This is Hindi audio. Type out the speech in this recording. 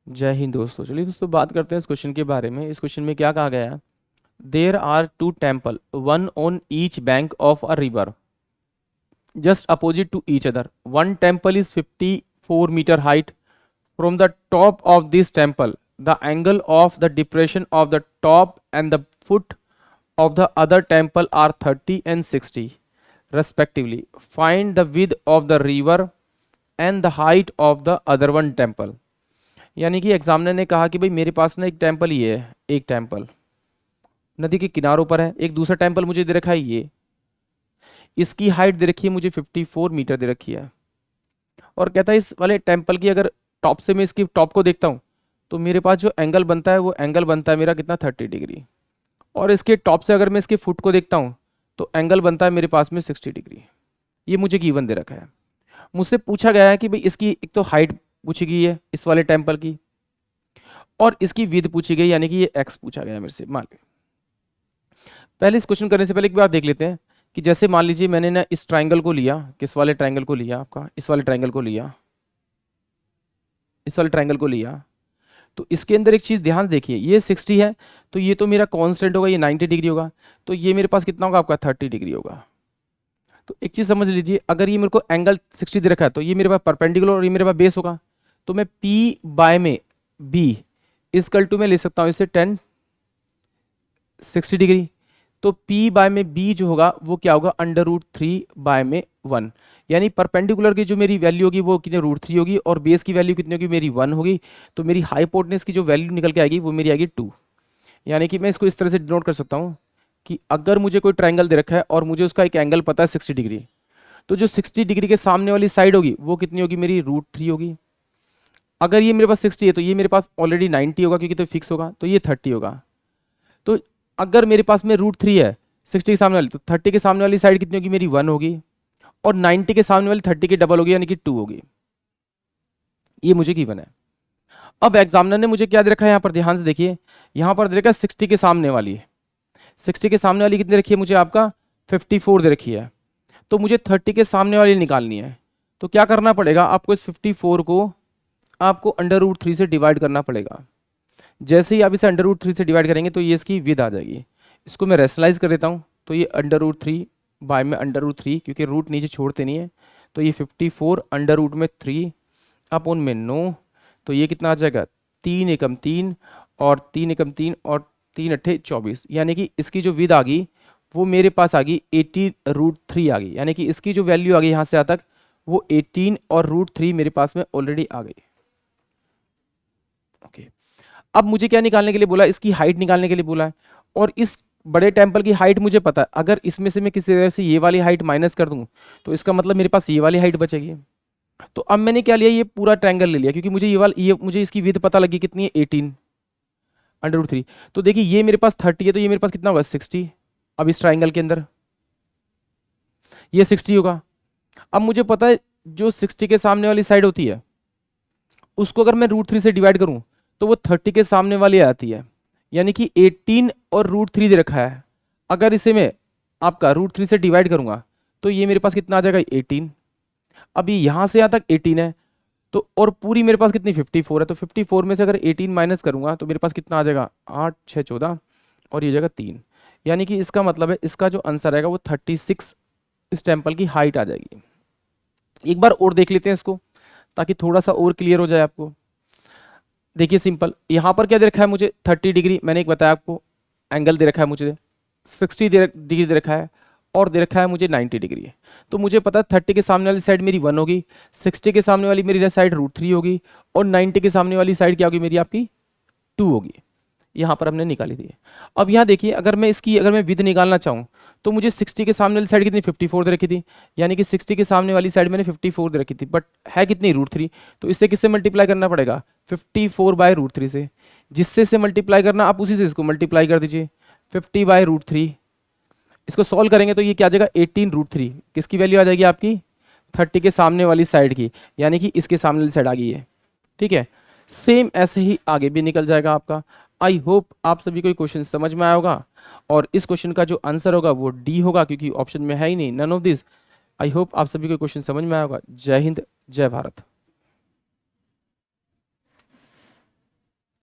जय हिंद दोस्तों। चलिए दोस्तों, बात करते हैं इस क्वेश्चन के बारे में। इस क्वेश्चन में क्या कहा गया है? There are two temple, one on each bank of a river, just opposite to each other. One temple is 54 metre height. From the top of this temple the angle of the depression of the top and the foot of the other temple are 30 and 60 respectively. Find the width of the river and the height of the other one temple. यानी कि एग्जामिनर ने कहा कि भाई मेरे पास ना एक टेम्पल ये है, एक टेम्पल नदी के किनारों पर है, एक दूसरा टेम्पल मुझे दे रखा है ये, इसकी हाइट दे रखी है मुझे 54 मीटर दे रखी है। और कहता है इस वाले टेम्पल की अगर टॉप से मैं इसकी टॉप को देखता हूँ तो मेरे पास जो एंगल बनता है वो एंगल बनता है मेरा कितना, 30 डिग्री। और इसके टॉप से अगर मैं इसके फुट को देखता हूँ तो एंगल बनता है मेरे पास में 60 डिग्री। ये मुझे गिवन दे रखा है। मुझसे पूछा गया है कि भाई इसकी एक तो हाइट पूछी गई है इस वाले टेम्पल की, और इसकी विड्थ पूछी गई, यानी कि ये एक्स पूछा गया है मेरे से। मान लीजिए पहले इस क्वेश्चन करने से पहले एक बार देख लेते हैं कि जैसे मान लीजिए मैंने ना इस ट्राइंगल को लिया, किस वाले ट्राइंगल को लिया, आपका इस वाले ट्राइंगल को लिया, इस वाले ट्राइंगल को लिया, तो इसके अंदर एक चीज़ ध्यान देखिए, ये 60 है तो ये तो मेरा कांस्टेंट होगा, ये 90 डिग्री होगा, तो ये मेरे पास कितना होगा आपका 30 डिग्री होगा। तो एक चीज़ समझ लीजिए, अगर ये मेरे को एंगल 60 दे रखा है तो ये मेरे पास परपेंडिकुलर और ये मेरे पास बेस होगा, तो मैं P बाय में B इजकल टू मैं ले सकता हूँ इससे 10 60 डिग्री। तो P बाय में B जो होगा वो क्या होगा, √3 बाय में 1, यानी परपेंडिकुलर की जो मेरी वैल्यू होगी वो कितने √3 होगी और बेस की वैल्यू कितनी होगी मेरी 1 होगी। तो मेरी हाइपोटेनस की जो वैल्यू निकल के आएगी वो मेरी आएगी 2। यानी कि मैं इसको इस तरह से डिनोट कर सकता हूँ कि अगर मुझे कोई ट्रायंगल दे रखा है और मुझे उसका एक एंगल पता है 60 डिग्री, तो जो 60 डिग्री के सामने वाली साइड होगी वो कितनी होगी मेरी √3 होगी। अगर ये मेरे पास 60 है तो ये मेरे पास ऑलरेडी 90 होगा क्योंकि तो फिक्स होगा, तो ये 30 होगा। तो अगर मेरे पास में √3 है 60 के सामने वाली, तो 30 के सामने वाली साइड कितनी होगी मेरी 1 होगी, और 90 के सामने वाली 30 की डबल होगी यानी कि 2 होगी। ये मुझे गिवन है। अब एग्जामिनर ने मुझे क्या दे रखा है, यहाँ पर ध्यान से देखिए, यहाँ पर दे रखा है 60 के सामने वाली, 60 के सामने वाली कितनी रखी है मुझे आपका 54 दे रखी है। तो मुझे 30 के सामने वाली निकालनी है, तो क्या करना पड़ेगा आपको, इस 54 को आपको √3 से डिवाइड करना पड़ेगा। जैसे ही आप इसे √3 से डिवाइड करेंगे तो ये इसकी विद आ जाएगी। इसको मैं रेशनलाइज कर देता हूँ, तो ये √3 बाय में √3, क्योंकि रूट नीचे छोड़ते नहीं है, तो ये 54 √3 अपॉन में 9, तो ये कितना आ जाएगा 3 एकम 3 और 3 एकम 3 और 3 अट्ठे 24, यानी कि इसकी जो विद आ गई वो मेरे पास आ गई 18√3 आ गई, यानी कि इसकी जो वैल्यू आ गई यहाँ से यहाँ तक वो 18 और √3 मेरे पास में ऑलरेडी आ गई। ओके, अब मुझे क्या निकालने के लिए बोला, इसकी हाइट निकालने के लिए बोला है, और इस बड़े टेम्पल की हाइट मुझे पता है। अगर इसमें से मैं किसी तरह से ये वाली हाइट माइनस कर दूं तो इसका मतलब मेरे पास ये वाली हाइट बचेगी। तो अब मैंने क्या लिया, ये पूरा ट्रायंगल ले लिया, क्योंकि मुझे ये मुझे इसकी विड्थ पता लगी कितनी है 18 √3। तो देखिए ये मेरे पास 30 है तो ये मेरे पास कितना होगा 60। अब इस ट्रायंगल के अंदर ये 60 होगा। अब मुझे पता है जो 60 के सामने वाली साइड होती है उसको अगर मैं √3 से डिवाइड करूं तो वो 30 के सामने वाली आती है, यानी कि 18 और √3 दे रखा है। अगर इसे मैं आपका √3 से डिवाइड करूंगा तो ये मेरे पास कितना आ जाएगा 18। अब ये यहाँ से यहाँ तक 18 है, तो और पूरी मेरे पास कितनी 54 है, तो 54 में से अगर 18 माइनस करूंगा तो मेरे पास कितना आ जाएगा 8 6 14 और ये जगह 3, यानी कि इसका मतलब है इसका जो आंसर आएगा वो 36 इस टेम्पल की हाइट आ जाएगी। एक बार और देख लेते हैं इसको ताकि थोड़ा सा और क्लियर हो जाए आपको। देखिए सिंपल, यहाँ पर क्या दे रखा है मुझे 30 डिग्री, मैंने एक बताया आपको एंगल दे रखा है मुझे 60 डिग्री दे रखा है, और दे रखा है मुझे 90 डिग्री है। तो मुझे पता है 30 के सामने वाली साइड मेरी 1 होगी, 60 के सामने वाली मेरी साइड √3 होगी, और 90 के सामने वाली साइड क्या होगी मेरी आपकी 2 होगी। यहाँ पर हमने निकाली थी। अब यहाँ देखिए, अगर मैं विद निकालना चाहूँ तो मुझे 60 के सामने वाली साइड कितनी 54 दे रखी थी, यानी कि 60 के सामने वाली साइड मैंने 54 दे रखी थी, बट है कितनी √3, तो इससे किससे मल्टीप्लाई करना पड़ेगा 54 बाय √3 से। जिससे से मल्टीप्लाई करना आप उसी से इसको मल्टीप्लाई कर दीजिए 50 बाय √3। इसको सॉल्व करेंगे तो ये क्या आ जाएगा 18√3, किसकी वैल्यू आ जाएगी आपकी 30 के सामने वाली साइड की, यानी कि इसके सामने वाली साइड आ गई है। ठीक है, सेम ऐसे ही आगे भी निकल जाएगा आपका। आई होप आप सभी को ये क्वेश्चन समझ में आया होगा, और इस क्वेश्चन का जो आंसर होगा वो डी होगा, क्योंकि ऑप्शन में है ही नहीं none of this. I hope आप सभी को क्वेश्चन समझ में आया होगा। जय हिंद, जय भारत।